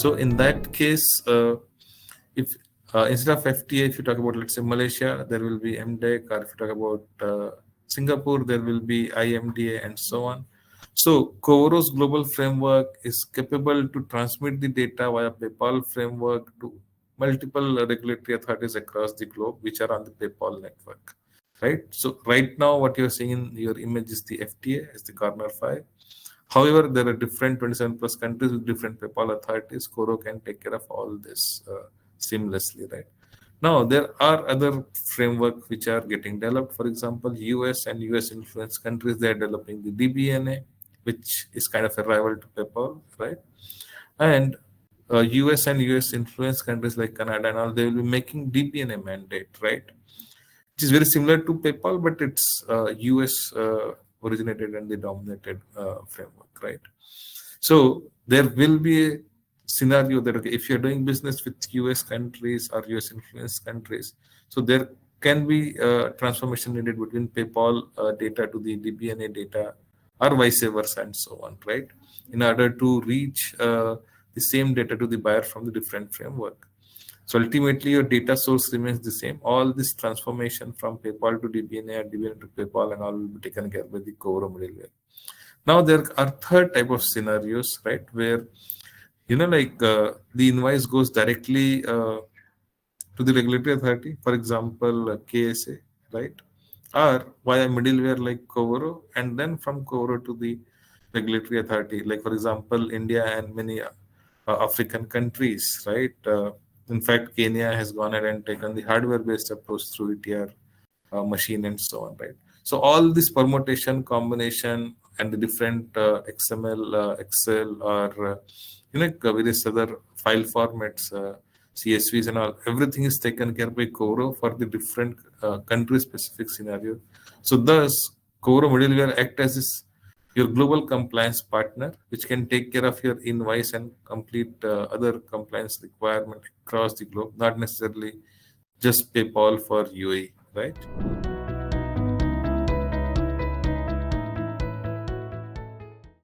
So in that case, if instead of FTA, if you talk about, let's say, Malaysia, there will be MDEC, or if you talk about Singapore, there will be IMDA, and so on. So Covoro's global framework is capable to transmit the data via PayPal framework to multiple regulatory authorities across the globe, which are on the PayPal network, right? So right now, what you're seeing in your image is the FTA, is the corner 5. However, there are different 27 plus countries with different PayPal authorities. Covoro can take care of all this seamlessly, right? Now, there are other frameworks which are getting developed. For example, US and US influenced countries, they are developing the DBNA, which is kind of a rival to PayPal, right? And US and US influenced countries like Canada and all, they will be making DBNA mandate, right? Which is very similar to PayPal, but it's US originated and the dominated framework, right? So there will be a scenario that, okay, if you're doing business with US countries or US influenced countries, so there can be transformation needed between PayPal data to the DBNA data, or vice versa, and so on, right? In order to reach the same data to the buyer from the different framework. So ultimately, your data source remains the same. All this transformation from PayPal to DBNA or DBNA to PayPal and all will be taken care by the Covoro middleware. Now, there are third type of scenarios, right, where, like the invoice goes directly to the regulatory authority, for example, KSA, right, or via middleware like Covoro, and then from Covoro to the regulatory authority, like, for example, India and many African countries, right? In fact, Kenya has gone ahead and taken the hardware-based approach through ETR machine and so on, right? So all this permutation, combination, and the different XML, Excel, or various other file formats, CSVs and all, everything is taken care by Covoro for the different country-specific scenario. So thus, Covoro middleware act as your global compliance partner, which can take care of your invoice and complete other compliance requirement across the globe, not necessarily just PayPal for UAE, right?